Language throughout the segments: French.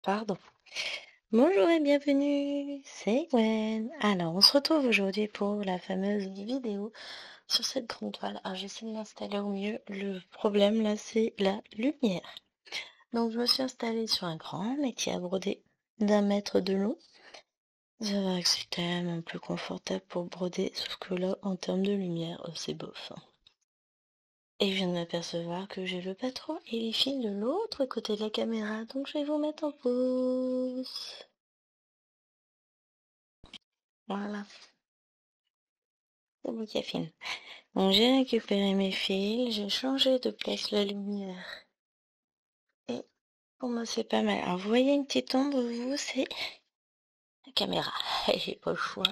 Pardon. Bonjour et bienvenue, c'est Gwen. Alors, on se retrouve aujourd'hui pour la fameuse vidéo sur cette grande toile. Alors, j'essaie de m'installer au mieux. Le problème là, c'est la lumière. Donc, je me suis installée sur un grand métier à broder d'1 mètre de long. C'est vrai que c'est tellement plus confortable pour broder, sauf que là, en termes de lumière, c'est bof, hein. Et je viens de m'apercevoir que j'ai le patron et les fils de l'autre côté de la caméra, donc je vais vous mettre en pause. Voilà, c'est bon, Cafine. Donc j'ai récupéré mes fils, j'ai changé de place la lumière. Et pour moi c'est pas mal. Alors vous voyez une petite ombre, vous, c'est la caméra. J'ai pas le choix.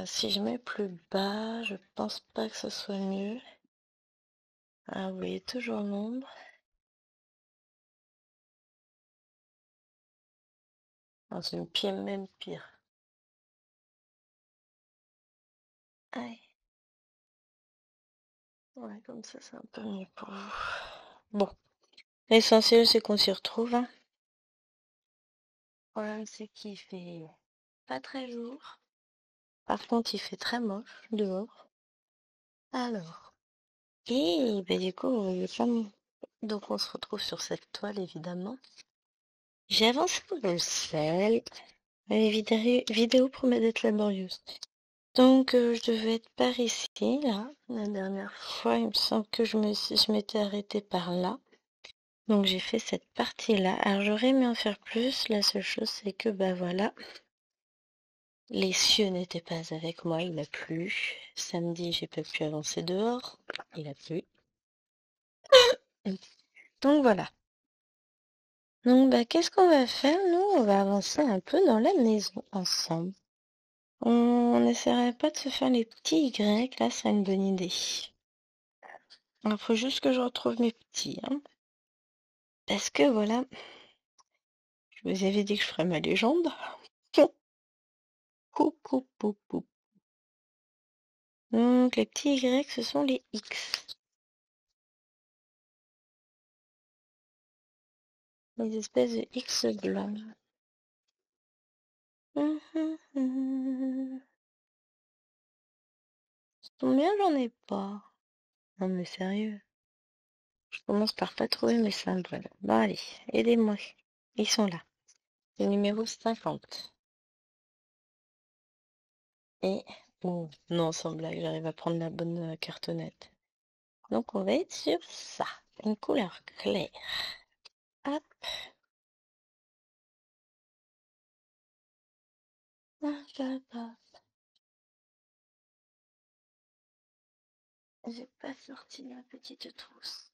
Si je mets plus bas, je pense pas que ce soit mieux. Ah, vous voyez toujours l'ombre. Ah, c'est une pied même pire. Aïe. Ouais, comme ça c'est un peu mieux pour vous. Bon, l'essentiel c'est qu'on s'y retrouve, hein. Le problème c'est qu'il fait pas très jour. Par contre il fait très moche dehors. Alors. Et ben du coup, donc on se retrouve sur cette toile évidemment. J'ai avancé le sel. Les vidéos promet d'être laborieuse. Donc je devais être par ici, là. La dernière fois, il me semble que je m'étais arrêtée par là. Donc j'ai fait cette partie-là. Alors j'aurais aimé en faire plus. La seule chose, c'est que bah voilà. Les cieux n'étaient pas avec moi, il a plu. Samedi, j'ai pas pu avancer dehors. Il a plu. Donc voilà. Donc, bah, qu'est-ce qu'on va faire? Nous, on va avancer un peu dans la maison ensemble. On n'essaierait pas de se faire les petits Y, là, c'est une bonne idée. Il faut juste que je retrouve mes petits, hein. Parce que voilà, je vous avais dit que je ferais ma légende. Coup, coup, coup, coup. Donc, les petits Y, ce sont les X. Les espèces de X blancs. Combien j'en ai pas? Non, mais sérieux. Je commence par pas trouver mes symboles. Bon, allez, aidez-moi. Ils sont là. Le numéro 50. Et... Oh, non, sans blague, j'arrive à prendre la bonne cartonnette. Donc, on va être sur ça. Une couleur claire. Hop. Hop, hop, hop. J'ai pas sorti ma petite trousse.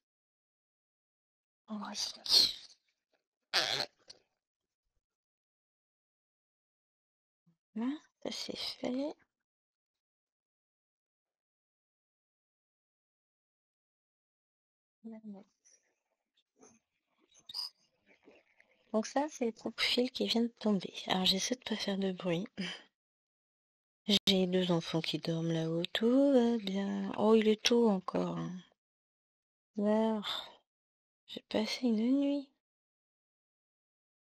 Oui. Là, ça c'est fait. Donc ça, c'est les coupe-fils qui viennent de tomber. Alors, j'essaie de pas faire de bruit. J'ai 2 enfants qui dorment là-haut. Tout va bien. Oh, il est tôt encore, hein. Alors, j'ai passé une nuit.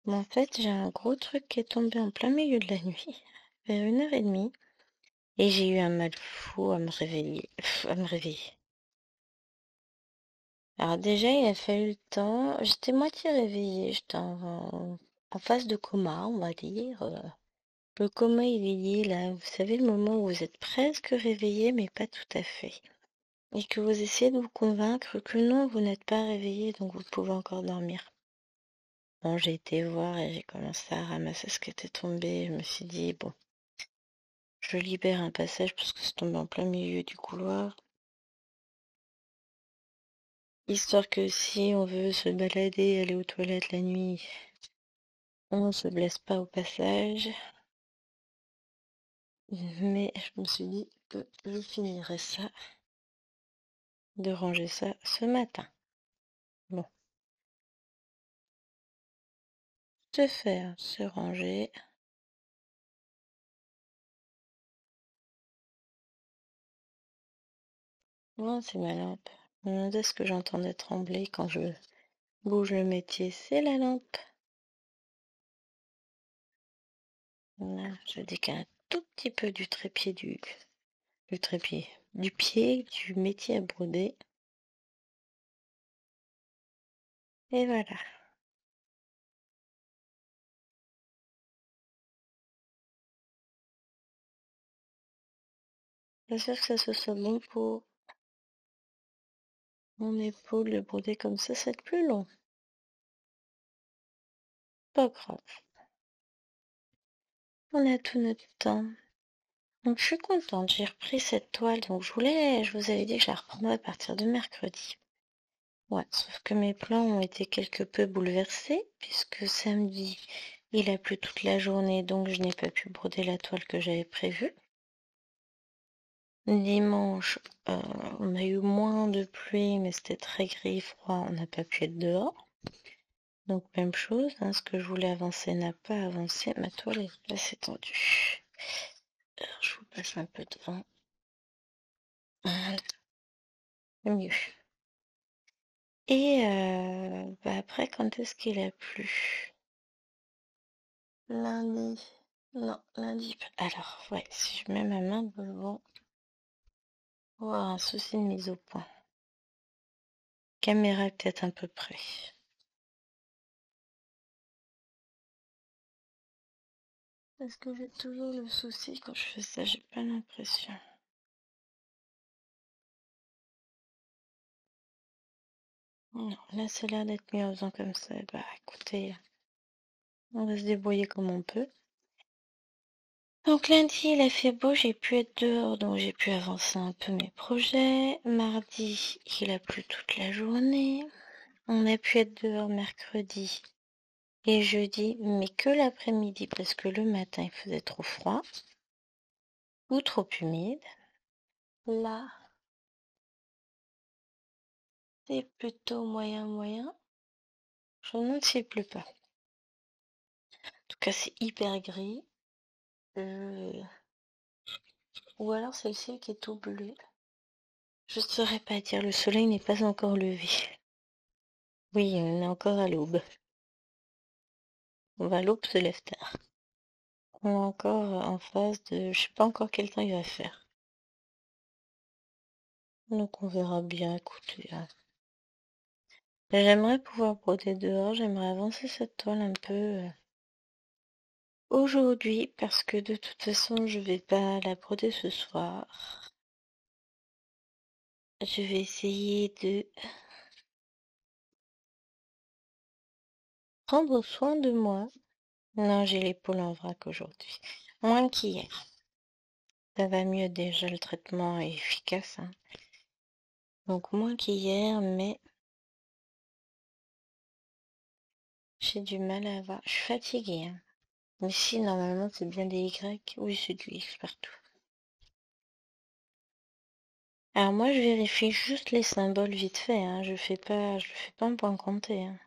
Mais en fait, j'ai un gros truc qui est tombé en plein milieu de la nuit, vers 1h30. Et j'ai eu un mal fou à me réveiller. À me réveiller. Alors déjà, il a fallu le temps. J'étais moitié réveillée. J'étais en phase de coma, on va dire. Le coma éveillé, là, vous savez, le moment où vous êtes presque réveillé, mais pas tout à fait. Et que vous essayez de vous convaincre que non, vous n'êtes pas réveillé, donc vous pouvez encore dormir. Bon, j'ai été voir et j'ai commencé à ramasser ce qui était tombé. Je me suis dit, bon, je libère un passage parce que c'est tombé en plein milieu du couloir. Histoire que si on veut se balader, aller aux toilettes la nuit, on ne se blesse pas au passage. Mais je me suis dit que je finirais ça, de ranger ça ce matin. Bon, se faire, se ranger. Oh, c'est ma lampe. Je me demandais ce que j'entendais trembler quand je bouge le métier. C'est la lampe. Là, je décale un tout petit peu du trépied du trépied, du pied, du métier à broder. Et voilà. J'espère que ça se soit bon pour mon épaule de broder comme ça va être plus long. Pas grave. On a tout notre temps. Donc je suis contente, j'ai repris cette toile. Donc je vous avais dit que je la reprendrais à partir de mercredi. Ouais, sauf que mes plans ont été quelque peu bouleversés, puisque samedi, il a plu toute la journée, donc je n'ai pas pu broder la toile que j'avais prévue. Dimanche, on a eu moins de pluie, mais c'était très gris, froid, on n'a pas pu être dehors. Donc même chose, hein, ce que je voulais avancer n'a pas avancé, ma toile est assez tendue. Alors, je vous passe un peu de vent. Voilà, mieux. Et après, quand est-ce qu'il a plu? Lundi. Non, lundi. Alors, ouais, si je mets ma main devant, on va avoir un souci de mise au point. Caméra peut-être un peu près. Est-ce que j'ai toujours le souci quand je fais ça? J'ai pas l'impression. Non, là, ça a l'air d'être mieux en faisant comme ça. Bah, écoutez, on va se débrouiller comme on peut. Donc lundi, il a fait beau, j'ai pu être dehors, donc j'ai pu avancer un peu mes projets. Mardi, il a plu toute la journée. On a pu être dehors mercredi et jeudi, mais que l'après-midi parce que le matin, il faisait trop froid ou trop humide. Là, c'est plutôt moyen. Je me demande s'il pleut pas. En tout cas, c'est hyper gris. Euh, Ou alors c'est le ciel qui est tout bleu. Je ne saurais pas dire, le soleil n'est pas encore levé. Oui, on est encore à l'aube. On va à l'aube se lève tard. On est encore en phase de... Je sais pas encore quel temps il va faire. Donc on verra bien, écoutez. J'aimerais pouvoir broder dehors, j'aimerais avancer cette toile un peu aujourd'hui parce que de toute façon je vais pas la broder ce soir. Je vais essayer de prendre soin de moi. Non, j'ai l'épaule en vrac aujourd'hui. Moins qu'hier. Ça va mieux déjà, le traitement est efficace, hein. Donc moins qu'hier, mais j'ai du mal à avoir. Je suis fatiguée, hein. Mais si, normalement, c'est bien des Y. Oui, c'est du X partout. Alors moi, je vérifie juste les symboles vite fait, hein. Je le fais pas en point compté, hein.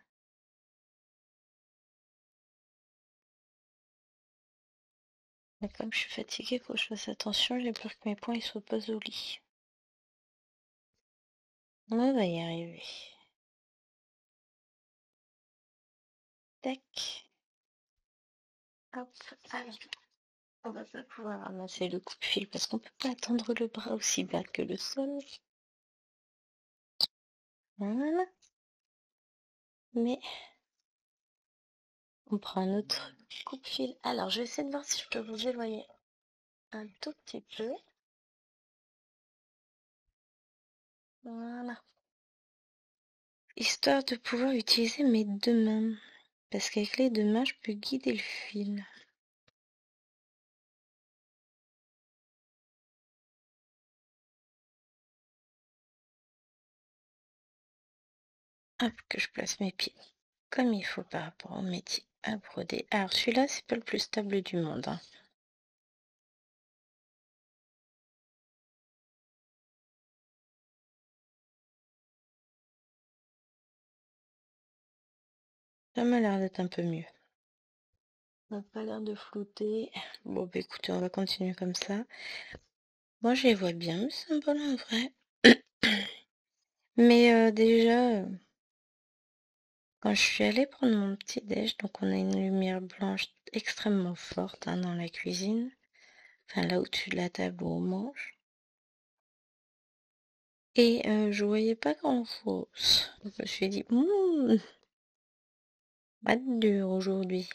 Mais comme je suis fatiguée, faut que je fasse attention. J'ai peur que mes poings ils soient pas au lit. On va y arriver. Tac. Hop. Allez. On va pas pouvoir ramasser le coup de fil parce qu'on peut pas attendre le bras aussi bas que le sol. Voilà. Mais on prend un autre coup de fil. Alors, je vais essayer de voir si je peux vous éloigner un tout petit peu. Voilà. Histoire de pouvoir utiliser mes deux mains. Parce qu'avec les deux mains, je peux guider le fil. Hop, que je place mes pieds comme il faut par rapport au métier à broder. Alors, celui-là, c'est pas le plus stable du monde, hein. Ça m'a l'air d'être un peu mieux. Ça n'a pas l'air de flouter. Bon, bah écoutez, on va continuer comme ça. Moi, je les vois bien, mais c'est un bon en vrai. Mais déjà, Quand je suis allée prendre mon petit déj, donc on a une lumière blanche extrêmement forte hein, dans la cuisine, enfin là au-dessus de la table où on mange. Et je voyais pas grand-chose. Donc je me suis dit, pas de dur aujourd'hui.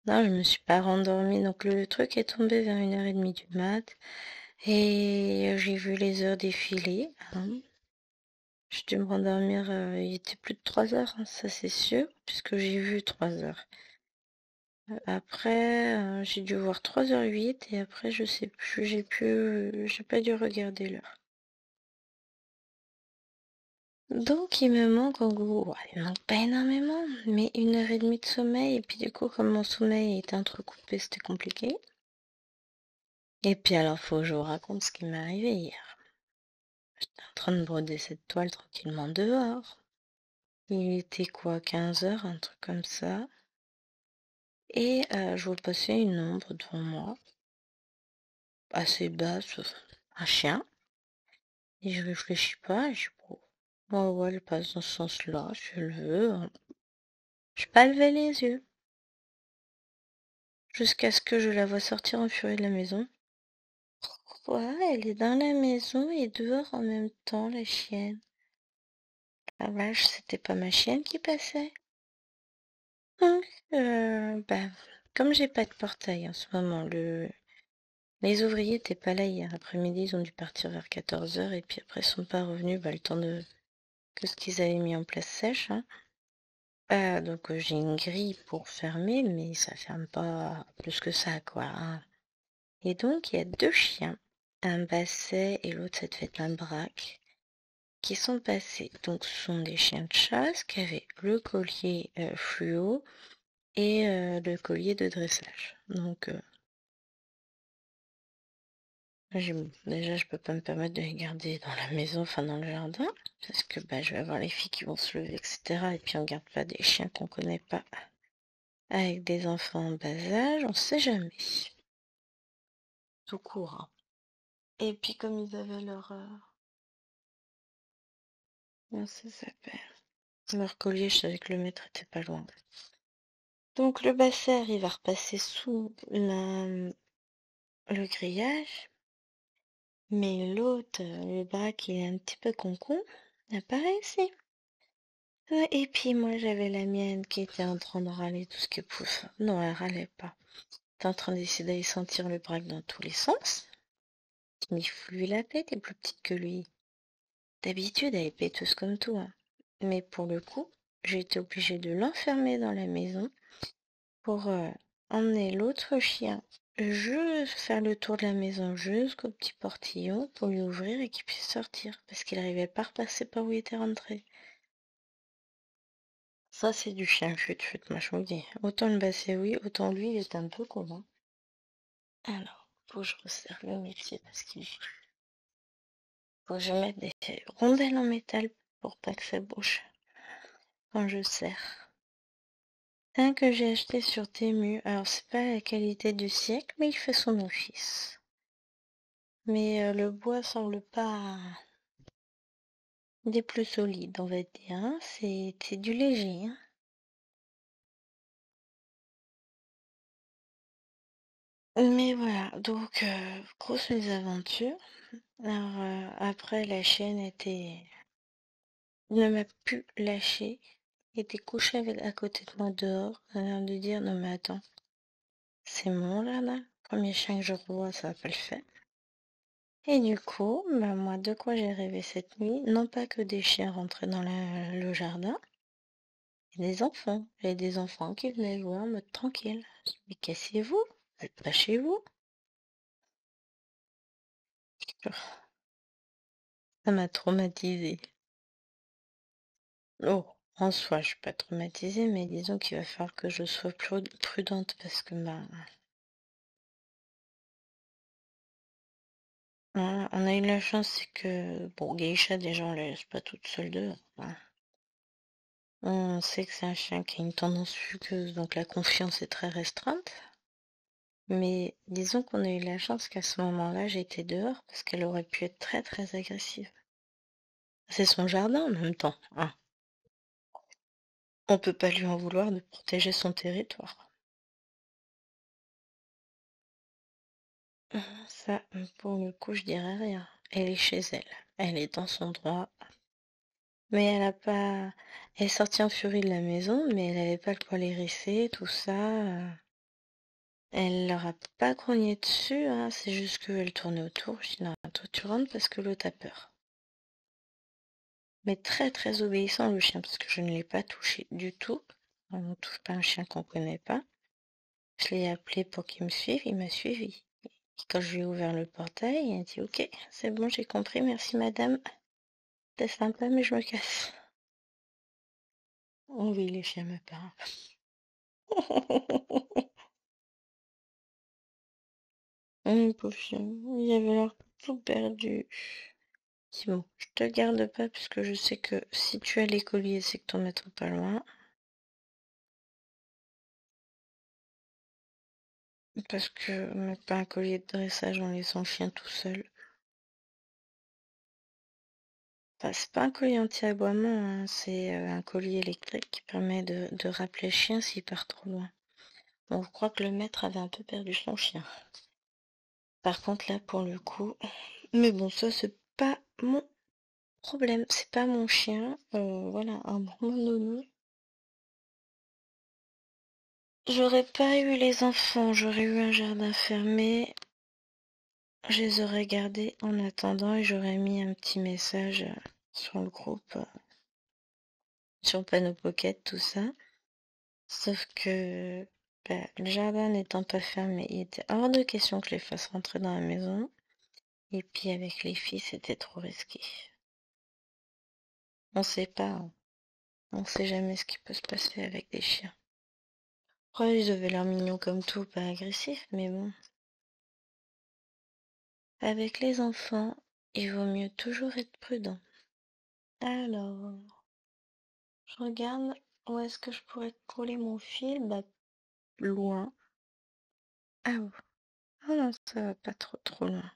Non, je me suis pas rendormie, donc le truc est tombé vers 1h30 du mat. Et j'ai vu les heures défiler. Hein. J'ai dû me rendormir, il était plus de 3 heures, hein, ça c'est sûr, puisque j'ai vu 3 heures. Après, j'ai dû voir 3h08 et après je sais plus, j'ai pas dû regarder l'heure. Donc il me manque en gros, ouais, il me manque pas énormément, mais 1h30 de sommeil, et puis du coup comme mon sommeil était entrecoupé, c'était compliqué. Et puis alors faut que je vous raconte ce qui m'est arrivé hier. J'étais en train de broder cette toile tranquillement dehors. Il était quoi, 15 heures, un truc comme ça. Et je vois passer une ombre devant moi, assez basse, un chien. Et je réfléchis pas, et je dis, bon, ouais, elle passe dans ce sens-là, je le... J'ai pas levé les yeux, jusqu'à ce que je la vois sortir en furie de la maison. Ouais, elle est dans la maison et dehors en même temps, la chienne. La vache, c'était pas ma chienne qui passait. Donc, bah, comme j'ai pas de portail en ce moment, les ouvriers étaient pas là hier après-midi, ils ont dû partir vers 14 heures et puis après ils sont pas revenus, bah, le temps de que ce qu'ils avaient mis en place sèche, hein. Donc j'ai une grille pour fermer, mais ça ferme pas plus que ça, quoi, hein. Et donc il y a 2 chiens, un basset et l'autre ça devait être un braque, qui sont passés. Donc ce sont des chiens de chasse qui avaient le collier fluo et le collier de dressage. Donc déjà je peux pas me permettre de les garder dans la maison, enfin dans le jardin, parce que bah, je vais avoir les filles qui vont se lever, etc. Et puis on garde pas des chiens qu'on connaît pas avec des enfants en bas âge, on sait jamais. Tout court, hein. Et puis comme ils avaient comment ça s'appelle? Leur collier, je savais que le maître était pas loin. Donc le basset il va repasser sous le grillage, mais l'autre, le braque, il est un petit peu concon, n'a pas réussi. Ouais, et puis moi j'avais la mienne qui était en train de râler tout ce que pousse. Non, elle râlait pas. Elle était en train d'essayer d'aller sentir le braque dans tous les sens. Mais lui la paix, t'es plus petite que lui. D'habitude, elle est péteuse comme tout, hein. Mais pour le coup, j'ai été obligée de l'enfermer dans la maison pour emmener l'autre chien juste faire le tour de la maison jusqu'au petit portillon pour lui ouvrir et qu'il puisse sortir parce qu'il n'arrivait pas à repasser par où il était rentré. Ça, c'est du chien fut, moi je vous le dis. Autant le basset, oui, autant lui, il est un peu con, hein. Alors, faut que je resserre le métier parce qu'il faut que je mette des rondelles en métal pour pas que ça bouge quand je serre. Un que j'ai acheté sur Temu, alors c'est pas la qualité du siècle, mais il fait son office. Mais le bois semble pas des plus solides, on va dire, hein. C'est du léger, hein. Mais voilà, donc grosse mésaventure. Alors après la chienne ne m'a plus lâché, était couchée à côté de moi dehors, en train de dire non mais attends, c'est mon là, premier chien que je revois, ça va pas le faire. Et du coup, bah moi de quoi j'ai rêvé cette nuit, non pas que des chiens rentraient dans le jardin, et des enfants. Et des enfants qui venaient jouer en mode tranquille. Mais cassez-vous, vous êtes pas chez vous. Ça m'a traumatisée. Oh, en soi, je suis pas traumatisée, mais disons qu'il va falloir que je sois prudente parce que bah, voilà, on a eu la chance, c'est que bon, Geisha déjà on la laisse pas toute seule dehors, hein. On sait que c'est un chien qui a une tendance fugueuse, donc la confiance est très restreinte. Mais disons qu'on a eu la chance qu'à ce moment-là, j'étais dehors parce qu'elle aurait pu être très très agressive. C'est son jardin en même temps, hein. On peut pas lui en vouloir de protéger son territoire. Ça, pour le coup, je dirais rien. Elle est chez elle. Elle est dans son droit. Mais elle a pas... Elle est sortie en furie de la maison, mais elle avait pas le poil hérissé, tout ça. Elle leur a pas grogné dessus, hein. C'est juste qu'elle tournait autour. Je dis non, toi tu rentres parce que l'autre a peur. Mais très très obéissant le chien, parce que je ne l'ai pas touché du tout. On ne touche pas un chien qu'on connaît pas. Je l'ai appelé pour qu'il me suive, il m'a suivi. Et quand je lui ai ouvert le portail, il a dit ok, c'est bon, j'ai compris, merci madame. T'es sympa, mais je me casse. Oh oui, les chiens me parlent. Pauvre chien, il avait l'air tout perdu. C'est bon, je te garde pas puisque je sais que si tu as les colliers, c'est que ton maître pas loin. Parce que mettre pas un collier de dressage en laissant le chien tout seul. Enfin, c'est pas un collier anti-aboiement, hein, c'est un collier électrique qui permet de rappeler le chien s'il part trop loin. Bon, je crois que le maître avait un peu perdu son chien. Par contre, là, pour le coup... Mais bon, ça, c'est pas mon problème. C'est pas mon chien. Voilà, un bon nonou. J'aurais pas eu les enfants, j'aurais eu un jardin fermé. Je les aurais gardés en attendant et j'aurais mis un petit message sur le groupe, sur le panneau Pocket, tout ça. Sauf que bah, le jardin n'étant pas fermé, il était hors de question que je les fasse rentrer dans la maison. Et puis avec les filles, c'était trop risqué. On sait pas, hein. On sait jamais ce qui peut se passer avec des chiens. Après, ils avaient l'air mignons comme tout, pas agressifs, mais bon. Avec les enfants, il vaut mieux toujours être prudent. Alors, je regarde où est-ce que je pourrais coller mon fil. Bah, loin. Ah, oh. Oh non, ça va pas trop trop loin.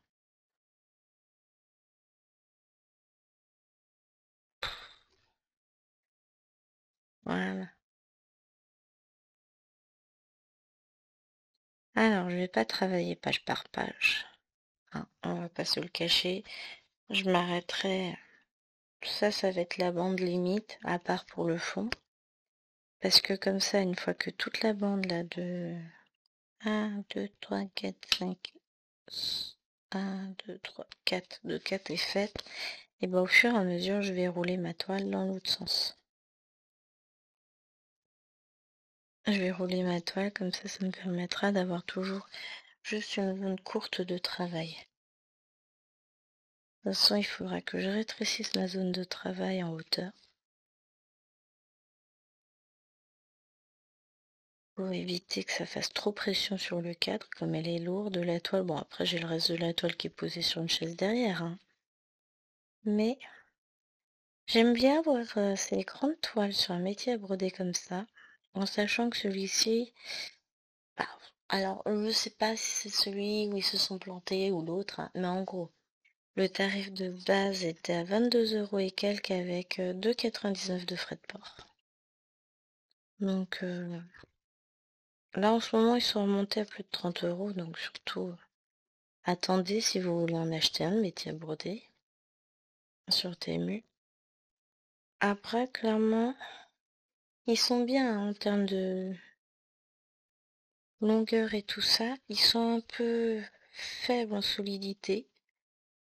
Voilà. Alors, je vais pas travailler page par page, hein, on va pas se le cacher. Je m'arrêterai. Ça va être la bande limite, à part pour le fond. Parce que comme ça, une fois que toute la bande là de 1, 2, 3, 4, 5, 1, 2, 3, 4, de 4 est faite, et ben au fur et à mesure, je vais rouler ma toile dans l'autre sens. Je vais rouler ma toile, comme ça me permettra d'avoir toujours juste une zone courte de travail. De toute façon, il faudra que je rétrécisse ma zone de travail en hauteur pour éviter que ça fasse trop pression sur le cadre, comme elle est lourde, la toile. Bon, après, j'ai le reste de la toile qui est posée sur une chaise derrière, hein. Mais j'aime bien avoir ces grandes toiles sur un métier à broder comme ça, en sachant que celui-ci... bah, alors, je sais pas si c'est celui où ils se sont plantés ou l'autre, hein, mais en gros, le tarif de base était à 22 € et quelques avec 2,99 € de frais de port. Donc là, en ce moment, ils sont remontés à plus de 30 €, donc surtout, attendez si vous voulez en acheter un de métier à broder sur Temu. Après, clairement, ils sont bien hein, en termes de longueur et tout ça. Ils sont un peu faibles en solidité,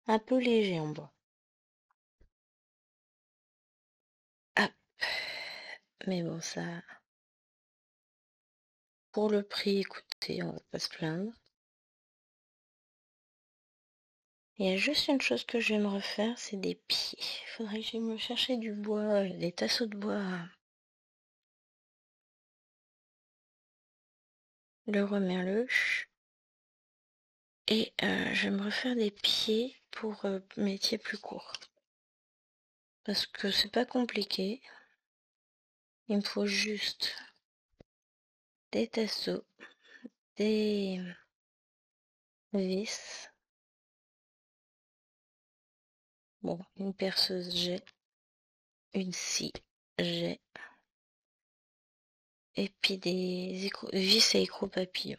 un peu légers en bois. Ah, mais bon, ça, pour le prix, écoutez, on va pas se plaindre. Il y a juste une chose que je vais me refaire, c'est des pieds. Il faudrait que j'aille me chercher du bois, des tasseaux de bois. Le roi Merluche. Et je vais me refaire des pieds pour métier plus court. Parce que c'est pas compliqué. Il me faut juste des tasseaux, des vis. Bon, une perceuse j'ai, une scie j'ai. et puis des vis à écrou papillon.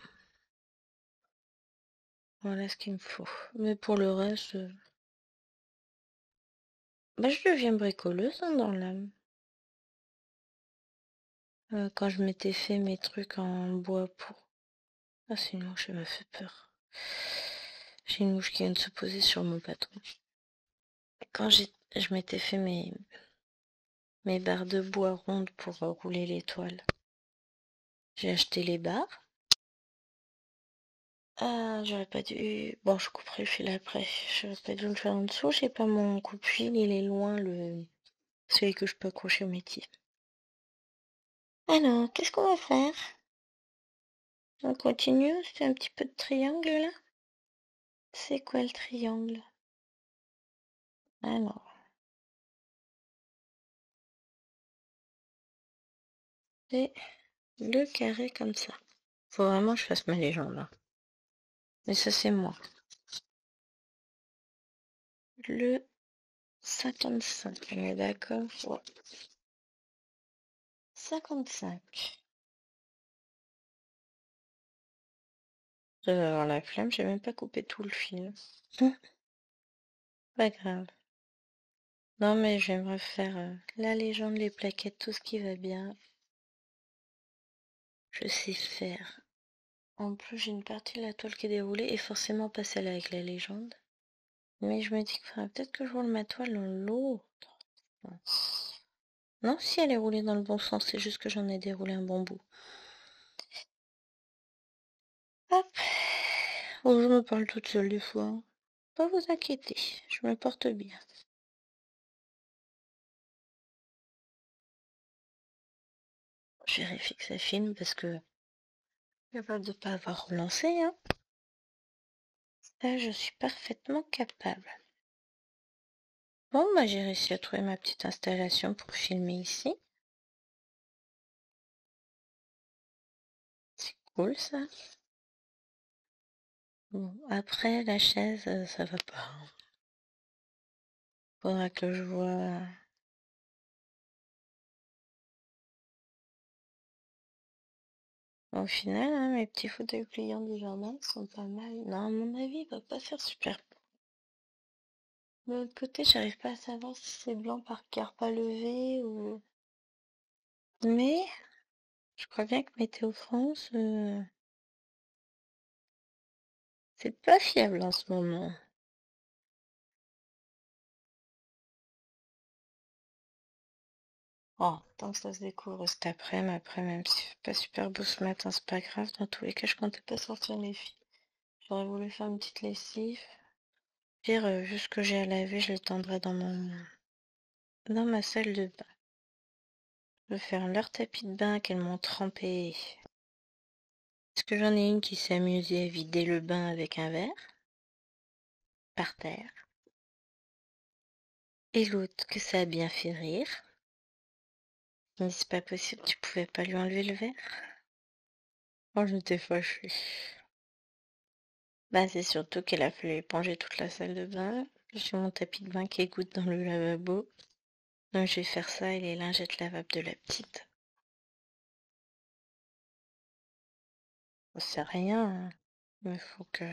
Voilà ce qu'il me faut. Mais pour le reste, bah, je deviens bricoleuse hein, dans l'âme. Quand je m'étais fait mes trucs en bois pour... Ah, c'est une mouche, elle m'a fait peur. J'ai une mouche qui vient de se poser sur mon patron. Quand je m'étais fait mes barres de bois rondes pour rouler les toiles, j'ai acheté les barres. Ah, j'aurais pas dû... Bon, je couperai le fil après. J'aurais pas dû le faire en dessous. J'ai pas mon coupe-fil, il est loin, celui que je peux accrocher au métier. Alors, qu'est-ce qu'on va faire? On continue? C'est un petit peu de triangle, là? C'est quoi le triangle? Alors, c'est le carré comme ça. Faut vraiment que je fasse ma légende, hein. Mais ça, c'est moi. Le 55, on est d'accord? Ouais. 55. Je vais avoir la flemme, j'ai même pas coupé tout le fil. Pas grave. Non, mais j'aimerais faire la légende, les plaquettes, tout ce qui va bien. Je sais faire. En plus, j'ai une partie de la toile qui est déroulée et forcément pas celle avec la légende. Mais je me dis que faudrait peut-être que je roule ma toile dans l'autre sens. Non, si elle est roulée dans le bon sens, c'est juste que j'en ai déroulé un bon bout. Hop. Oh, je me parle toute seule des fois, hein. Pas vous inquiéter, je me porte bien. Je vérifie que ça filme parce que capable de pas avoir relancé, hein. Ça, je suis parfaitement capable. Bon, bah j'ai réussi à trouver ma petite installation pour filmer ici. C'est cool ça. Bon, après la chaise, ça va pas. Faudra que je vois. Au final, hein, mes petits fauteuils pliants du jardin sont pas mal. Non, à mon avis, il va pas faire super. De l'autre côté, j'arrive pas à savoir si c'est blanc par carpe à lever ou. Mais je crois bien que Météo France, c'est pas fiable en ce moment. Oh, tant que ça se découvre cet après, même si c'est pas super beau ce matin, c'est pas grave. Dans tous les cas, je comptais pas sortir les filles. J'aurais voulu faire une petite lessive. Pire, vu ce que j'ai à laver, je le tendrai dans ma salle de bain. Je vais faire leur tapis de bain qu'elles m'ont trempé. Parce que j'en ai une qui s'est amusée à vider le bain avec un verre par terre. Et l'autre que ça a bien fait rire. Mais c'est pas possible, tu pouvais pas lui enlever le verre? Oh, j'étais fâchée. Bah, c'est surtout qu'elle a fallu éponger toute la salle de bain. J'ai mon tapis de bain qui égoutte dans le lavabo. Donc je vais faire ça et les lingettes lavables de la petite. C'est rien, hein. Mais faut que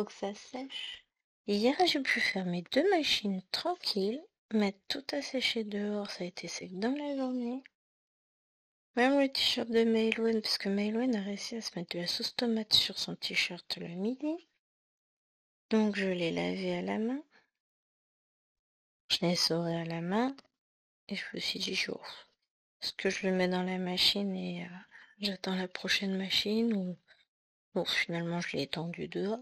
ça sèche. Hier, j'ai pu faire mes deux machines tranquilles, mettre tout à sécher dehors, ça a été sec dans la journée. Même le t-shirt de Maïlouen, parce que Maïlouen a réussi à se mettre de la sauce tomate sur son t-shirt le midi. Donc je l'ai lavé à la main. Je l'ai essoré à la main. Et je me suis dit, est-ce que je le mets dans la machine et j'attends la prochaine machine ou... Bon, finalement, je l'ai étendu dehors.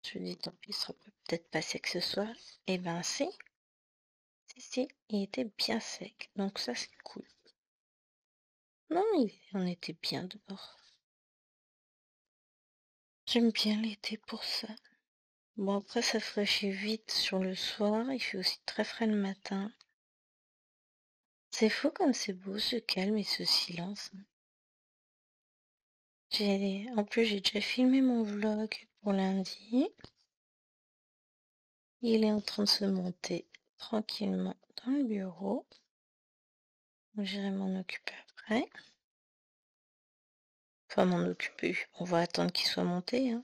Je me dis, tant pis, il sera peut-être pas sec ce soir. Et ben si, il était bien sec. Donc ça, c'est cool. Non, on était bien dehors. J'aime bien l'été pour ça. Bon, après, ça fraîchit vite sur le soir. Il fait aussi très frais le matin. C'est fou comme c'est beau, ce calme et ce silence. En plus, j'ai déjà filmé mon vlog pour lundi. Il est en train de se monter tranquillement dans le bureau. J'irai m'en occuper après. Enfin, m'en occuper. On va attendre qu'il soit monté, hein.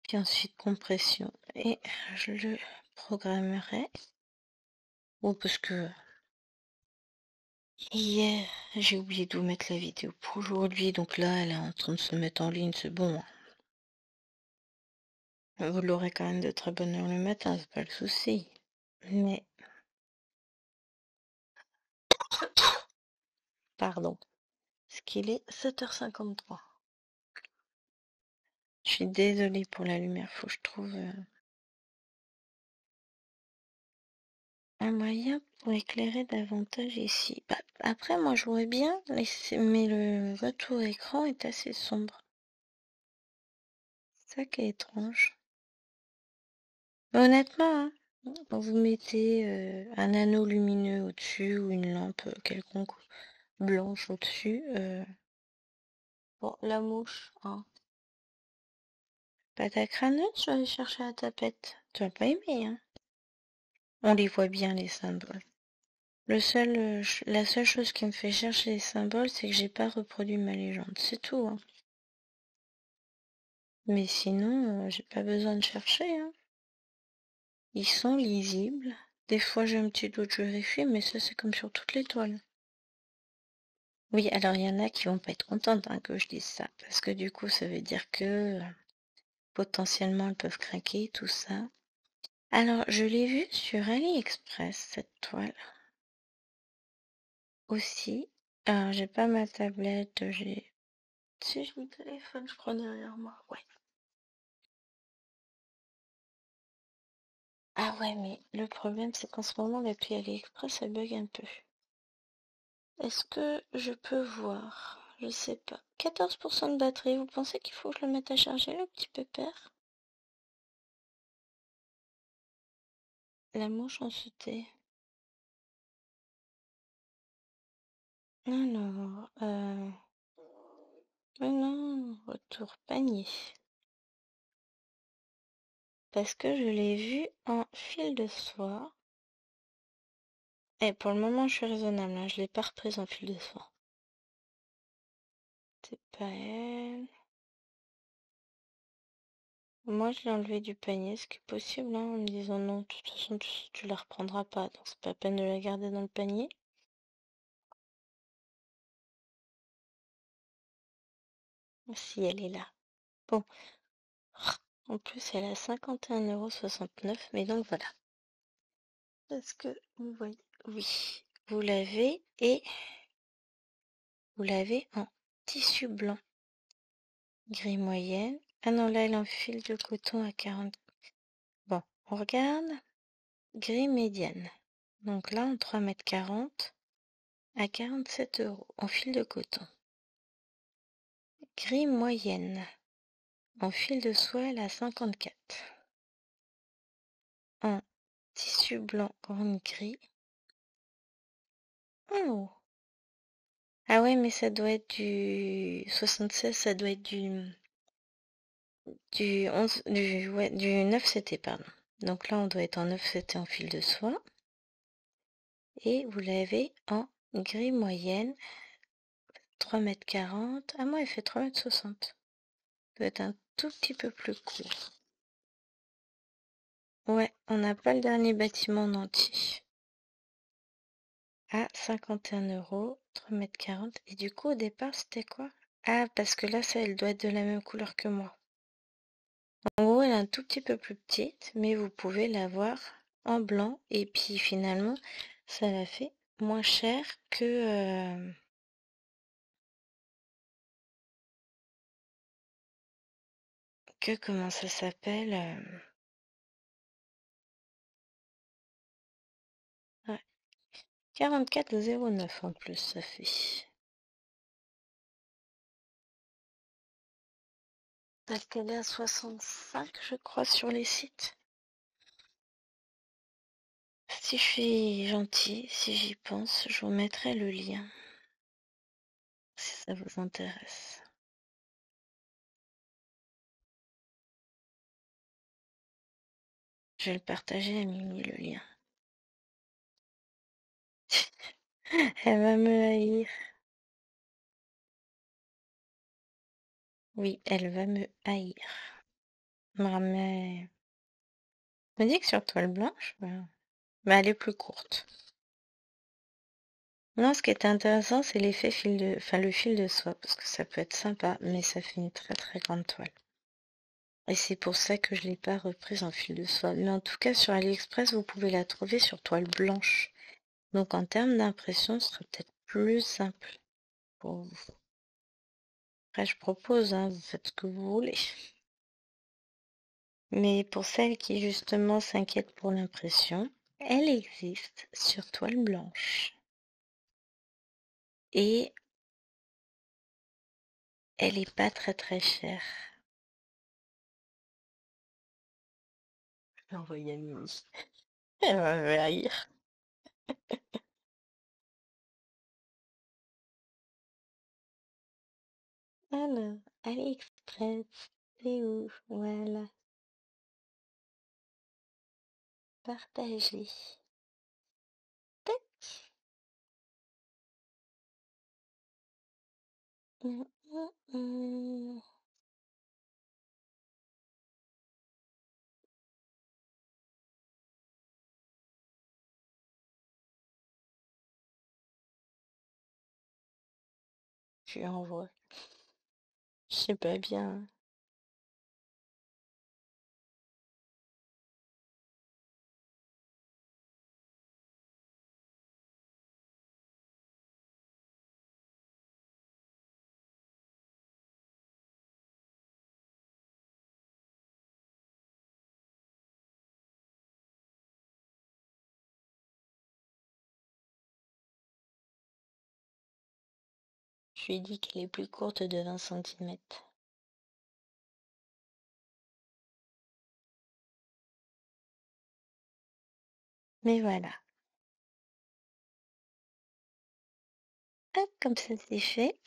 Puis ensuite, compression. Et je le programmerai. Bon, parce que hier, j'ai oublié de vous mettre la vidéo pour aujourd'hui. Donc là, elle est en train de se mettre en ligne, c'est bon, hein. Vous l'aurez quand même de très bonne heure le matin, c'est pas le souci. Mais, pardon. Ce qu'il est 7h53. Je suis désolée pour la lumière, faut que je trouve un moyen pour éclairer davantage ici. Bah, après, moi, je vois bien, mais votre écran est assez sombre. C'est ça qui est étrange. Mais honnêtement, hein, quand vous mettez un anneau lumineux au-dessus ou une lampe quelconque blanche au-dessus, bon, la mouche, hein. Pâte à crâneuse, je vais aller chercher la tapette. Tu vas pas aimer, hein. On les voit bien, les symboles. La seule chose qui me fait chercher les symboles, c'est que j'ai pas reproduit ma légende. C'est tout, hein. Mais sinon, j'ai pas besoin de chercher, hein. Ils sont lisibles. Des fois, j'ai un petit doute, je vérifie, mais ça, c'est comme sur toutes les toiles. Oui, alors il y en a qui vont pas être contentes, hein, que je dise ça, parce que du coup, ça veut dire que potentiellement, elles peuvent craquer, tout ça. Alors, je l'ai vue sur AliExpress, cette toile. Aussi. Alors, j'ai pas ma tablette, j'ai... Si, j'ai mon téléphone, je crois, derrière moi. Ouais. Ah ouais, mais le problème, c'est qu'en ce moment, l'appli AliExpress, elle bug un peu. Est-ce que je peux voir? Je sais pas. 14% de batterie, vous pensez qu'il faut que je le mette à charger, le petit pépère? La mouche en sauté. Alors, oh non, retour panier. Parce que je l'ai vu en fil de soie. Et pour le moment, je suis raisonnable, hein, je l'ai pas reprise en fil de soie. C'est pas elle. Moi, je l'ai enlevé du panier, ce qui est possible, hein, en me disant non, de toute façon, tu la reprendras pas, donc c'est pas la peine de la garder dans le panier. Si, elle est là. Bon, en plus, elle a 51,69 €, mais donc voilà. Est-ce que vous voyez? Oui, vous l'avez et vous l'avez en tissu blanc, gris moyenne. Ah non, là, elle est en fil de coton à 40. Bon, on regarde. Gris médiane. Donc là, en 3,40 m à 47 € en fil de coton. Gris moyenne. En fil de soie, elle a 54. En tissu blanc grande gris. Oh! Ah ouais, mais ça doit être du 76, ça doit être du 11, du 9 CT, pardon. Donc là, on doit être en 9 CT en fil de soie. Et vous l'avez en gris moyenne, 3,40 m. Ah, moi, elle fait 3,60 m. Doit être un tout petit peu plus court. Ouais, on n'a pas le dernier bâtiment en entier. À 51 €, 3,40 m. Et du coup, au départ, c'était quoi? Ah, parce que là, ça, elle doit être de la même couleur que moi. En gros, elle est un tout petit peu plus petite, mais vous pouvez l'avoir en blanc. Et puis finalement, ça la fait moins cher que comment ça s'appelle? Ouais, 44,09 en plus, ça fait. Parce qu'elle est à 65, je crois, sur les sites. Si je suis gentille, si j'y pense, je vous mettrai le lien, si ça vous intéresse. Je vais le partager à Mimi, le lien. Elle va me haïr. Oui, elle va me haïr. Mais je me dis que sur toile blanche, elle est plus courte. Non, ce qui est intéressant, c'est l'effet le fil de soie, parce que ça peut être sympa, mais ça fait une très très grande toile. Et c'est pour ça que je l'ai pas reprise en fil de soie. Mais en tout cas, sur AliExpress, vous pouvez la trouver sur toile blanche. Donc en termes d'impression, ce sera peut-être plus simple pour vous. Après, je propose, hein, vous faites ce que vous voulez. Mais pour celles qui justement s'inquiètent pour l'impression, elle existe sur toile blanche. Et elle est pas très très chère. Je vais envoyer à Mimi. Elle va me haïr. Alors, AliExpress, c'est où? Voilà, partager. Tac. Hum, hum, hum. Je lui envoie. Je sais pas bien. Je lui ai dit qu'elle est plus courte de 20 centimètres. Mais voilà. Hop, comme ça c'est fait.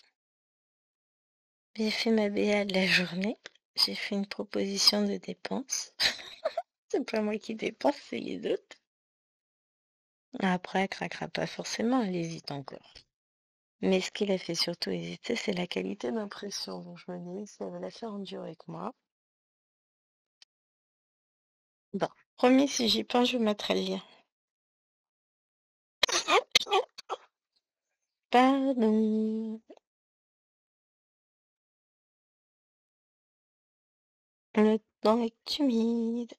J'ai fait ma BA de la journée. J'ai fait une proposition de dépenses. C'est pas moi qui dépense, c'est les autres. Après, elle craquera pas forcément, elle hésite encore. Mais ce qui l'a fait surtout hésiter, c'est la qualité d'impression. Donc je me dis, si elle va la faire endurer avec moi. Bon, promis, si j'y pense, je vous mettrai le lien. Pardon. Le temps est humide.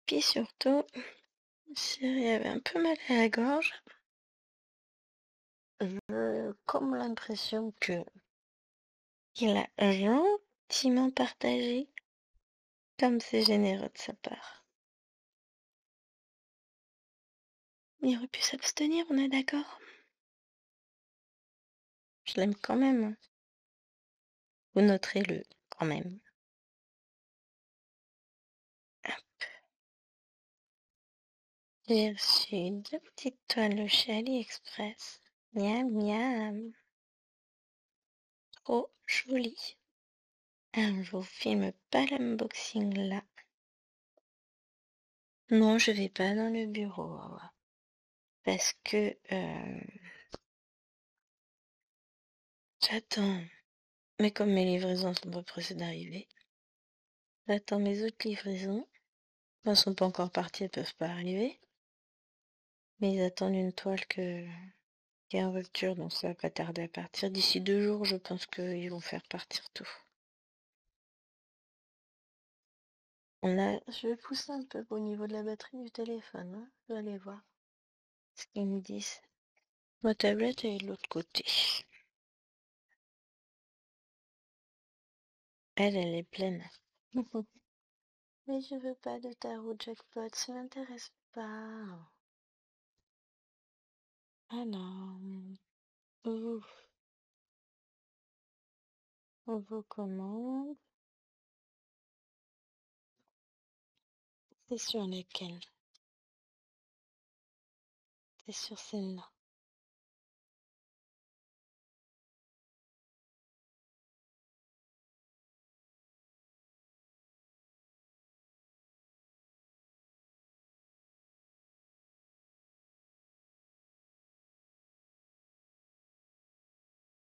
Puis surtout, Chérie avait un peu mal à la gorge. J'ai comme l'impression que il a gentiment partagé, comme c'est généreux de sa part. Il aurait pu s'abstenir, on est d'accord? Je l'aime quand même, hein. Vous noterez-le, quand même. J'ai reçu 2 petites toiles chez AliExpress. Miam miam. Trop joli. Je vous filme pas l'unboxing là. Non, je vais pas dans le bureau, parce que j'attends. Mais comme mes livraisons sont pas pressées d'arriver, j'attends mes autres livraisons. Elles sont pas encore parties, elles peuvent pas arriver. Mais ils attendent une toile qui est en rupture, donc ça va pas tarder à partir. D'ici 2 jours, je pense qu'ils vont faire partir tout. Je vais pousser un peu au niveau de la batterie du téléphone, hein. Je vais aller voir ce qu'ils me disent. Ma tablette est de l'autre côté. Elle est pleine. Mais je veux pas de tarot jackpot, ça m'intéresse pas. Alors, ouf, vos commandes. C'est sur lesquelles? C'est sur celle-là.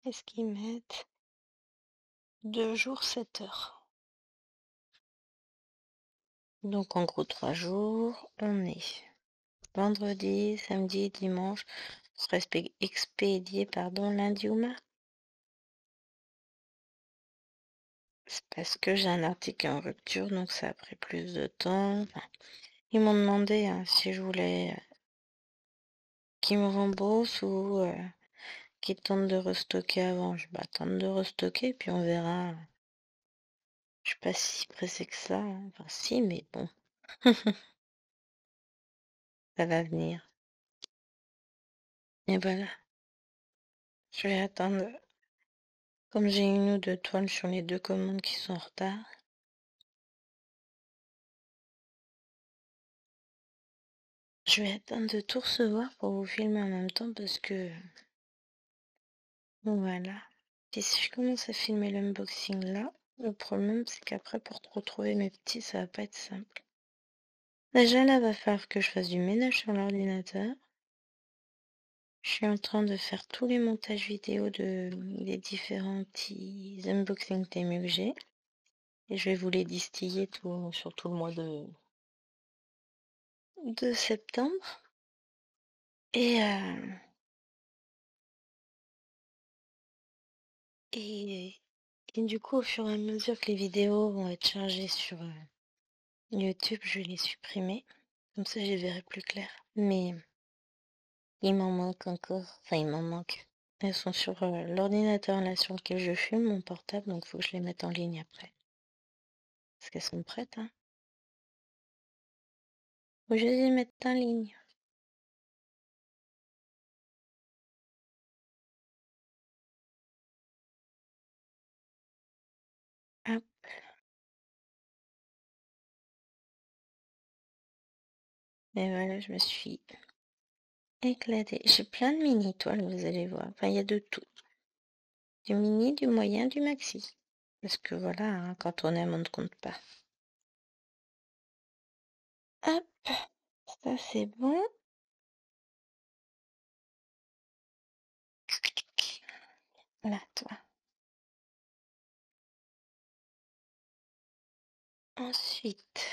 Qu'est-ce qu'ils mettent? 2 jours, 7 heures. Donc en gros 3 jours, on est vendredi, samedi, dimanche, sera expédié lundi ou mardi. C'est parce que j'ai un article en rupture, donc ça a pris plus de temps. Enfin, ils m'ont demandé si je voulais qu'ils me remboursent ou qu'ils tentent de restocker avant. Je tente de restocker, puis on verra. Je suis pas si pressée que ça. Enfin si, mais bon, ça va venir. Et voilà, je vais attendre. Comme j'ai une ou deux toiles sur les 2 commandes qui sont en retard, je vais attendre de tout recevoir pour vous filmer en même temps parce que voilà. Et si je commence à filmer l'unboxing là, le problème c'est qu'après pour retrouver mes petits, ça va pas être simple. Déjà là, va falloir que je fasse du ménage sur l'ordinateur. Je suis en train de faire tous les montages vidéo des différents petits unboxing Temu que j'ai. Et je vais vous les distiller sur tout le mois de septembre. Et, et, et du coup, au fur et à mesure que les vidéos vont être chargées sur YouTube, je vais les supprimer. Comme ça, je les verrai plus clair. Mais il m'en manque encore. Enfin, il m'en manque. Elles sont sur l'ordinateur là sur lequel je filme, mon portable, donc faut que je les mette en ligne après. Parce qu'elles sont prêtes, hein. Faut que je les mette en ligne. Hop. Et voilà, je me suis éclatée. J'ai plein de mini toiles, vous allez voir. Enfin, il y a de tout. Du mini, du moyen, du maxi. Parce que voilà, hein, quand on aime, on ne compte pas. Hop, ça c'est bon. Là, toi. Ensuite.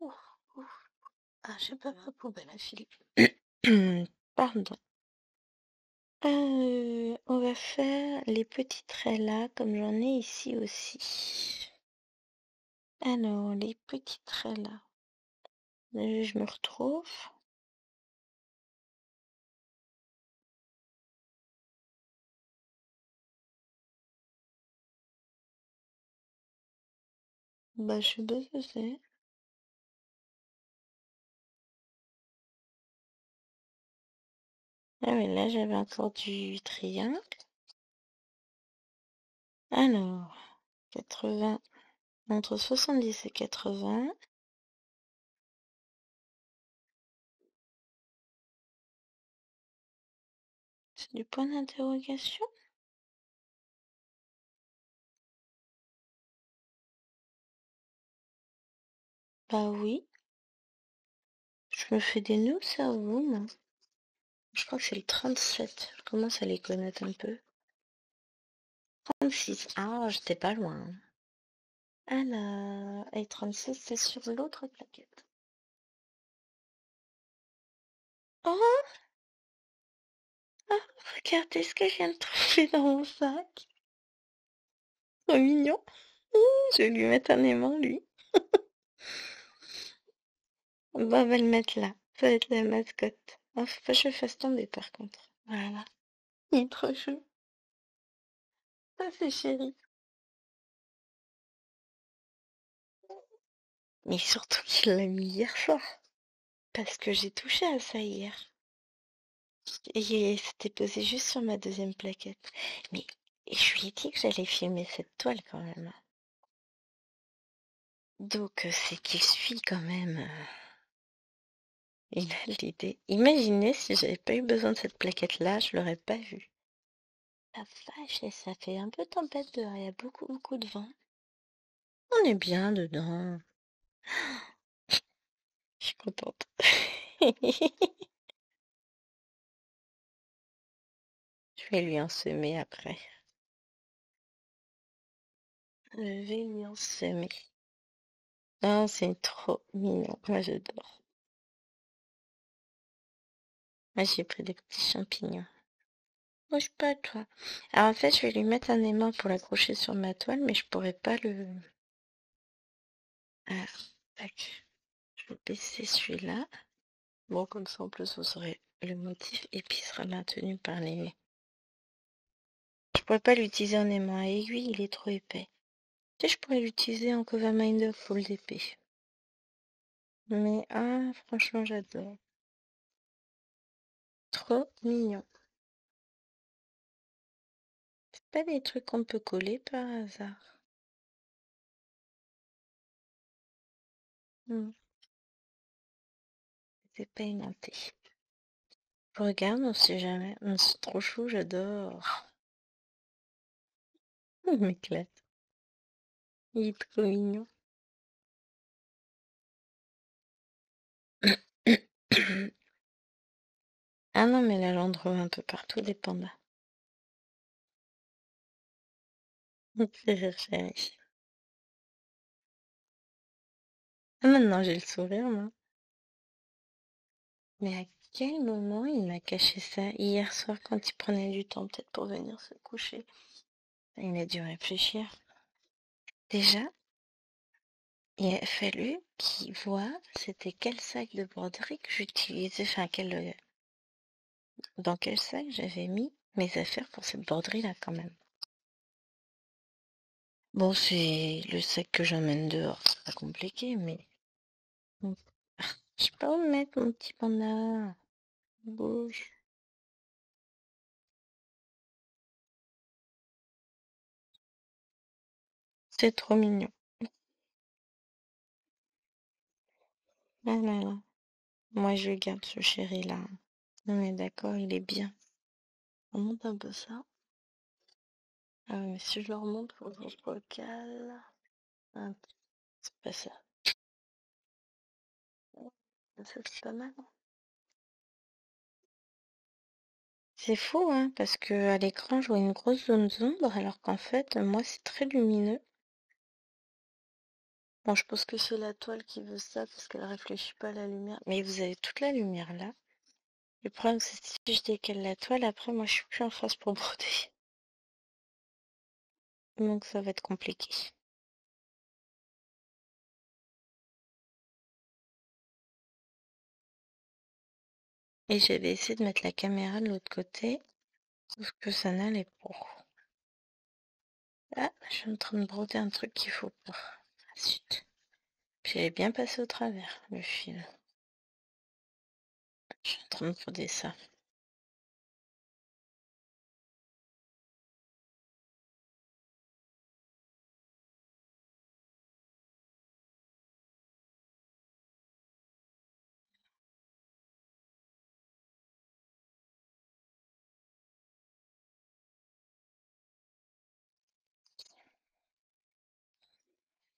Ouf, ouf. Ah, j'ai pas ma poubelle à filer. Pardon. On va faire les petits traits là, comme j'en ai ici aussi. Alors, les petits traits là. Je me retrouve. Bah, je suis buzzée. Ah oui, là, j'avais encore du triangle. Alors, 80, entre 70 et 80. C'est du point d'interrogation? Bah oui. Je me fais des nœuds au cerveau, moi. Je crois que c'est le 37. Je commence à les connaître un peu. 36. Ah, j'étais pas loin. Alors, et 36, c'est sur l'autre plaquette. Oh, regardez ce que je viens de trouver dans mon sac. Trop mignon. Je vais lui mettre un aimant, lui. Bon, on va le mettre là. Ça va être la mascotte. Oh, faut pas que je le fasse tomber, par contre. Voilà. Il est trop chou. Ça, c'est chéri. Mais surtout qu'il l'a mis hier soir. Parce que j'ai touché à ça hier. Et c'était posé juste sur ma deuxième plaquette. Mais je lui ai dit que j'allais filmer cette toile quand même. Donc c'est qu'il suit quand même. Il a l'idée. Imaginez si j'avais pas eu besoin de cette plaquette-là, je l'aurais pas vue. La vache, et ça fait un peu tempête dehors, il y a beaucoup, beaucoup de vent. On est bien dedans. Je suis contente. Je vais lui en semer après. Je vais lui en semer. Non, c'est trop mignon. Moi, j'adore. Moi, j'ai pris des petits champignons. Bouge pas, toi. Alors, en fait, je vais lui mettre un aimant pour l'accrocher sur ma toile, mais je pourrais pas le... Ah, tac. Je vais baisser celui-là. Bon, comme ça, en plus, vous aurez le motif et puis il sera maintenu par les... Je pourrais pas l'utiliser en aimant à aiguille, il est trop épais. Tu sais, je pourrais l'utiliser en cover minder full d'épée. Mais, ah, franchement, j'adore. Trop mignon. C'est pas des trucs qu'on peut coller par hasard. Hmm, c'est pas inventé. Je regarde, on sait jamais. C'est trop chou, j'adore. Il m'éclate. Il est trop mignon. Ah non, mais là, j'en trouve un peu partout des pandas. Il me fait rire, chérie. Ah, maintenant, j'ai le sourire, moi. Mais à quel moment il m'a caché ça? Hier soir, quand il prenait du temps, peut-être pour venir se coucher. Il a dû réfléchir. Déjà, il a fallu qu'il voit c'était quel sac de broderie que j'utilisais, enfin, dans quel sac j'avais mis mes affaires pour cette broderie-là, quand même. Bon, c'est le sac que j'emmène dehors, c'est pas compliqué, mais... Bon. Je sais pas où le mettre, mon petit panda. Bouge. C'est trop mignon. Ah là là. Moi, je garde ce chéri-là. On est d'accord, il est bien. On monte un peu ça. Ah ouais, mais si je le remonte, faut que je recale. Ah, c'est pas ça. Ça, c'est pas mal. C'est fou, hein, parce que à l'écran, je vois une grosse zone d'ombre, alors qu'en fait, moi, c'est très lumineux. Bon, je pense que c'est la toile qui veut ça, parce qu'elle réfléchit pas à la lumière. Mais vous avez toute la lumière là. Le problème, c'est que si je décale la toile, après, moi, je suis plus en face pour broder. Donc, ça va être compliqué. Et j'avais essayé de mettre la caméra de l'autre côté, sauf que ça n'allait pas. Ah, je suis en train de broder un truc qu'il faut pas. Ah, zut. J'avais bien passé au travers, le fil. Je suis en train de broder ça.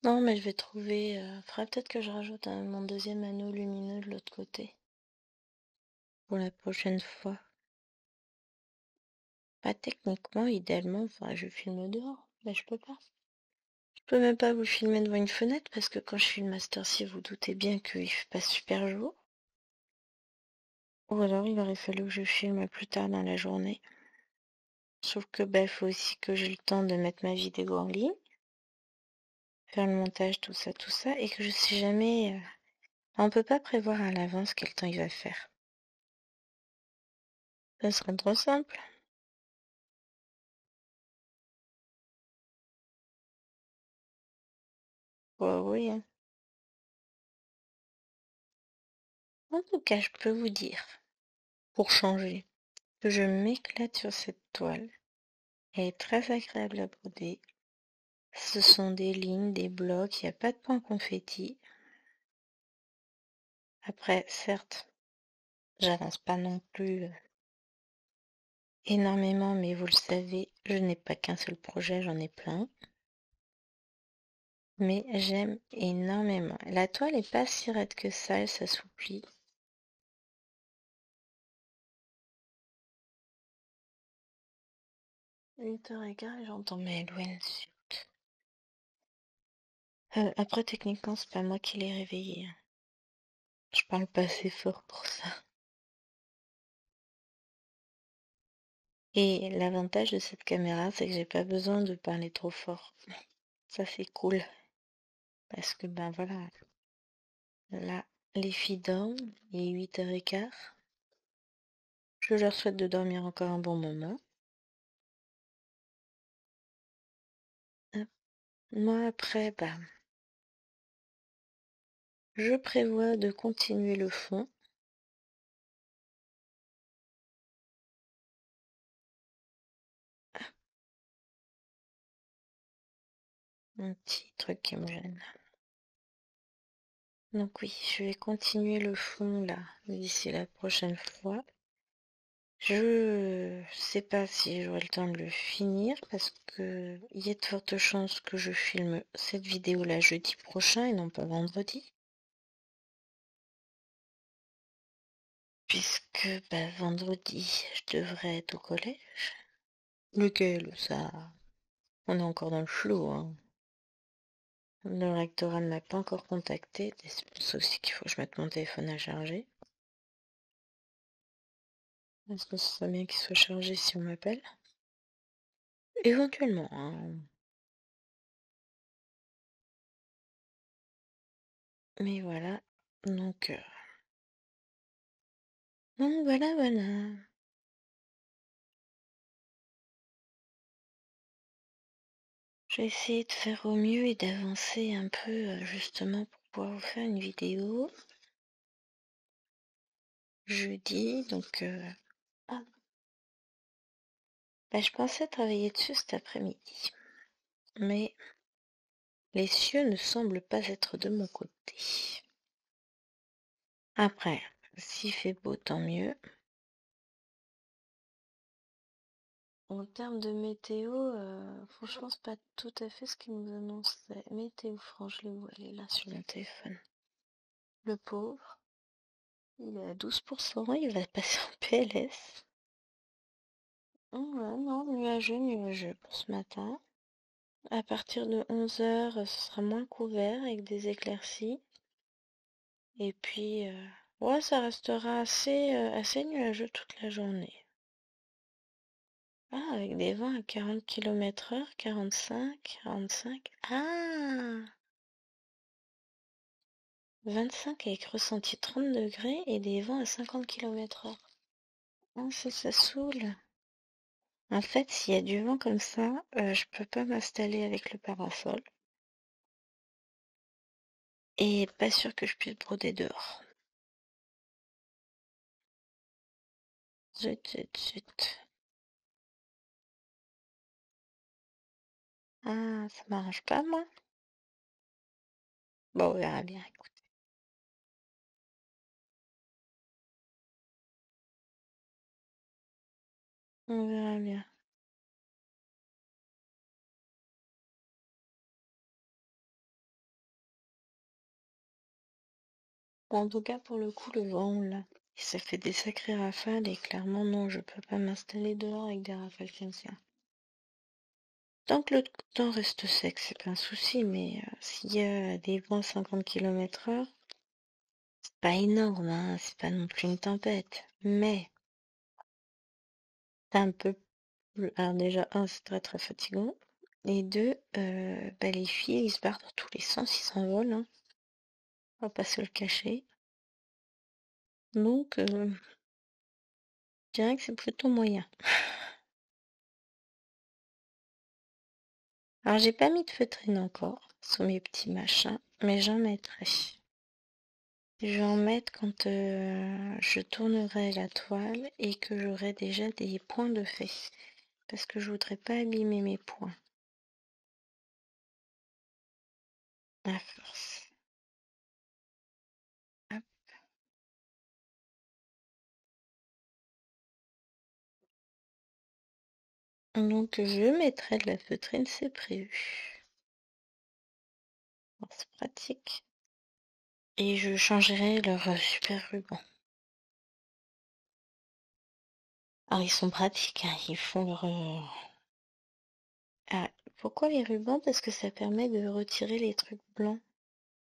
Non, mais je vais trouver... faudra peut-être que je rajoute mon deuxième anneau lumineux de l'autre côté. Pour la prochaine fois. Pas techniquement, idéalement, faudrait que je filme dehors. Mais je peux pas. Je peux même pas vous filmer devant une fenêtre parce que quand je filme Master-C, vous doutez bien qu'il fait pas super jour. Ou alors il aurait fallu que je filme plus tard dans la journée. Sauf que bah, faut aussi que j'ai le temps de mettre ma vidéo en ligne, faire le montage, tout ça, et que je sais jamais. On peut pas prévoir à l'avance quel temps il va faire. Ça serait trop simple. Ouais, oui, hein. En tout cas, je peux vous dire, pour changer, que je m'éclate sur cette toile. Elle est très agréable à broder. Ce sont des lignes, des blocs, il n'y a pas de point confetti. Après, certes, j'avance pas non plus énormément, mais vous le savez, je n'ai pas qu'un seul projet, j'en ai plein. Mais j'aime énormément. La toile est pas si raide que ça, elle s'assouplit. 8h15 et j'entends mes Elouen. Après, techniquement, c'est pas moi qui l'ai réveillé, hein. Je parle pas assez fort pour ça. Et l'avantage de cette caméra, c'est que j'ai pas besoin de parler trop fort. Ça, c'est cool. Parce que, ben voilà, là, les filles dorment, il est 8h15. Je leur souhaite de dormir encore un bon moment. Hop. Moi, après, bah, je prévois de continuer le fond. Un petit truc qui me gêne. Donc oui, je vais continuer le fond là, d'ici la prochaine fois. Je sais pas si j'aurai le temps de le finir parce que il y a de fortes chances que je filme cette vidéo là jeudi prochain et non pas vendredi. Puisque bah, vendredi, je devrais être au collège. Lequel, ça, on est encore dans le flou, hein. Le rectorat ne m'a pas encore contacté. C'est pour ça aussi qu'il faut que je mette mon téléphone à charger. Est-ce que ce serait bien qu'il soit chargé si on m'appelle? Éventuellement, hein. Mais voilà. Donc voilà, voilà. J'ai essayé de faire au mieux et d'avancer un peu justement pour pouvoir vous faire une vidéo jeudi. Donc, ah, bah, je pensais travailler dessus cet après-midi. Mais les cieux ne semblent pas être de mon côté. Après, s'il fait beau, tant mieux. En termes de météo, franchement, c'est pas tout à fait ce qu'il nous annonçait. Météo France, je l'ai où elle est là sur mon téléphone. Le pauvre, il est à 12%, il va passer en PLS. Ouais, non, nuageux, nuageux pour ce matin. À partir de 11h, ce sera moins couvert avec des éclaircies. Et puis, ouais, ça restera assez nuageux toute la journée. Ah, avec des vents à 40 km/h, 45, 45. Ah! 25 avec ressenti 30 degrés et des vents à 50 km/h. Ah, ça saoule. En fait, s'il y a du vent comme ça, je peux pas m'installer avec le parasol. Et pas sûr que je puisse broder dehors. Zut, zut, zut. Ah, ça m'arrange pas, moi. Bon, on verra bien, écoute. On verra bien. Bon, en tout cas, pour le coup, le vent, là, ça fait des sacrées rafales et clairement, non, je peux pas m'installer dehors avec des rafales comme ça. Tant que le temps reste sec, c'est pas un souci, mais s'il y a des vents à 50 km/h, c'est pas énorme, hein, c'est pas non plus une tempête. Mais, c'est un peu plus... Alors déjà, un, c'est très très fatigant. Et deux, bah, les filles, ils se barrent dans tous les sens, ils s'envolent, hein. On va pas se le cacher. Donc, je dirais que c'est plutôt moyen. Alors, j'ai pas mis de feutrine encore sur mes petits machins, mais j'en mettrai. Je vais en mettre quand je tournerai la toile et que j'aurai déjà des points de fait. Parce que je voudrais pas abîmer mes points. À force. Hop. Donc, je mettrai de la feutrine, c'est prévu. Bon, c'est pratique. Et je changerai leur super ruban. Alors, ils sont pratiques, hein. Ils font leur... Ah, pourquoi les rubans? Parce que ça permet de retirer les trucs blancs.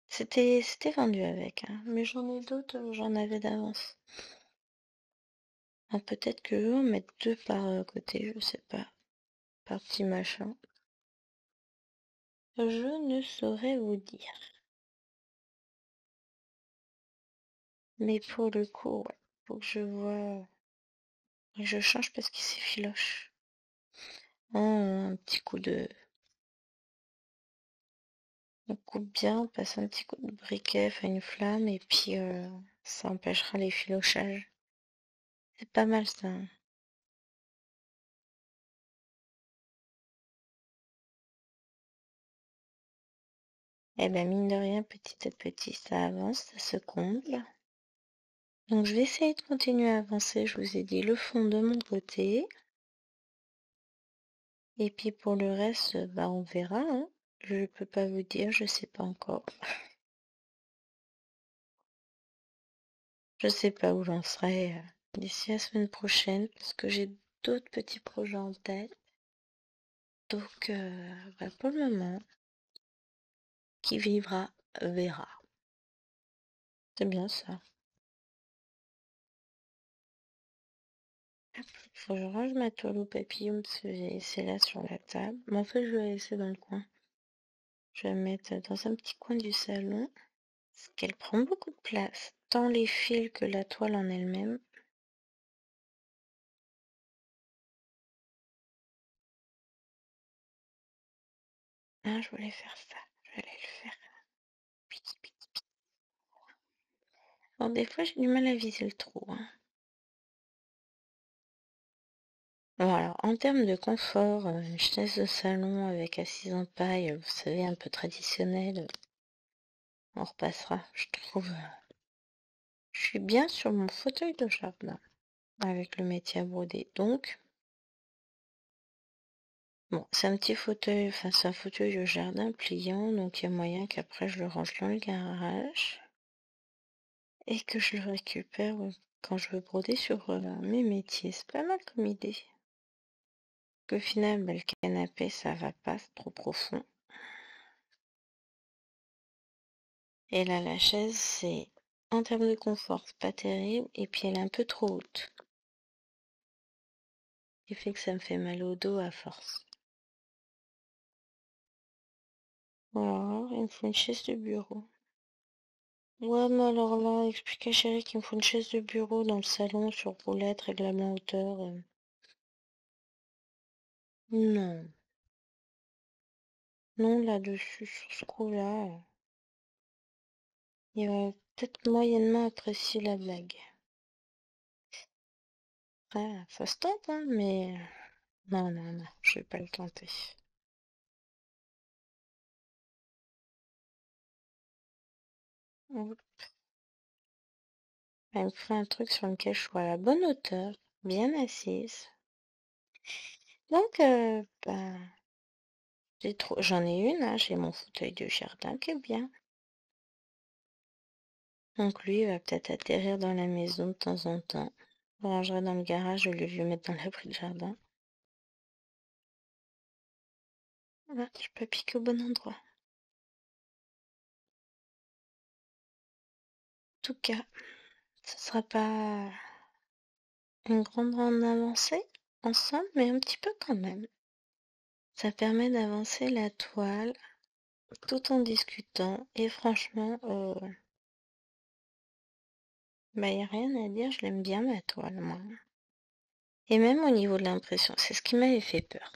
C'était vendu avec, hein. Mais j'en ai d'autres, j'en avais d'avance. Ah, peut-être que eux en mettent deux par côté, je sais pas. Par petit machin. Je ne saurais vous dire. Mais pour le coup, ouais. Faut que je vois. Je change parce qu'il s'effiloche. Un petit coup de. On coupe bien, on passe un petit coup de briquet, fait une flamme, et puis ça empêchera les filochages. C'est pas mal ça, hein. Eh ben mine de rien, petit à petit, ça avance, ça se comble. Donc je vais essayer de continuer à avancer, je vous ai dit le fond de mon côté. Et puis pour le reste, bah on verra, hein. Je peux pas vous dire, je sais pas encore. Je sais pas où j'en serai d'ici la semaine prochaine, parce que j'ai d'autres petits projets en tête. Donc bah, pour le moment, qui vivra verra. C'est bien ça. Faut que je range ma toile au papillon parce que j'ai laissé là sur la table. Mais en fait, je vais la laisser dans le coin. Je vais la mettre dans un petit coin du salon. Parce qu'elle prend beaucoup de place. Tant les fils que la toile en elle-même. Ah, je voulais faire ça. Je vais aller le faire. Bon, des fois, j'ai du mal à viser le trou, hein. Bon, alors, en termes de confort, une chaise de salon avec assise en paille, vous savez, un peu traditionnelle, on repassera, je trouve. Je suis bien sur mon fauteuil de jardin avec le métier à broder. Donc, bon, c'est un petit fauteuil, enfin, c'est un fauteuil de jardin pliant, donc il y a moyen qu'après je le range dans le garage et que je le récupère quand je veux broder sur mes métiers. C'est pas mal comme idée. Qu'au final, bah, le canapé, ça va pas, c'est trop profond. Et là, la chaise, c'est en termes de confort, c'est pas terrible. Et puis, elle est un peu trop haute. Ce qui fait que ça me fait mal au dos à force. Ou alors, il me faut une chaise de bureau. Ouais, mais alors là, expliquer à chérie qu'il me faut une chaise de bureau dans le salon sur roulette, réglable en hauteur. Non. Non, là-dessus, sur ce coup-là, il va peut-être moyennement apprécier la blague. Après, ça se tente, hein, mais non, non, non, je vais pas le tenter. Mm. Il me faut un truc sur lequel je sois à la bonne hauteur, bien assise. Donc, bah, j'en ai une, hein, j'ai mon fauteuil de jardin qui est bien. Donc lui, il va peut-être atterrir dans la maison de temps en temps. Je rangerai dans le garage au lieu de le mettre dans l'abri de jardin. Voilà, je peux piquer au bon endroit. En tout cas, ce sera pas une grande avancée ensemble, mais un petit peu quand même. Ça permet d'avancer la toile tout en discutant. Et franchement, bah y a rien à dire, je l'aime bien ma toile, moi. Et même au niveau de l'impression, c'est ce qui m'avait fait peur.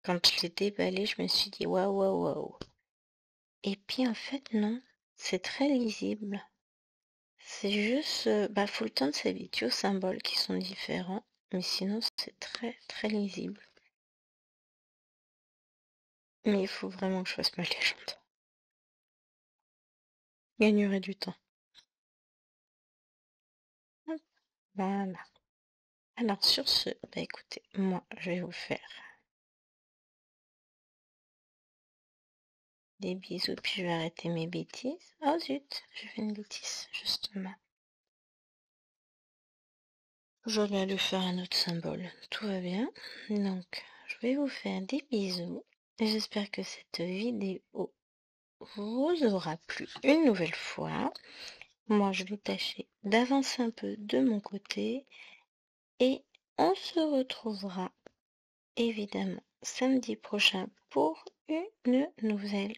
Quand je l'ai déballée, je me suis dit waouh, waouh, waouh. Et puis en fait, non, c'est très lisible. C'est juste, bah, faut le temps de s'habituer aux symboles qui sont différents, mais sinon c'est très très lisible. Mais il faut vraiment que je fasse ma légende. Gagnerai du temps. Hop, voilà. Alors sur ce, bah écoutez, moi je vais vous faire des bisous, puis je vais arrêter mes bêtises. Oh zut, j'ai fait une bêtise, justement. J'aurais dû faire un autre symbole. Tout va bien. Donc, je je vais vous faire des bisous. J'espère que cette vidéo vous aura plu une nouvelle fois. Moi, je vais tâcher d'avancer un peu de mon côté et on se retrouvera évidemment samedi prochain pour une nouvelle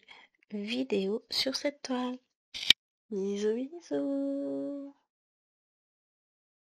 vidéo sur cette toile. Bisous, bisous.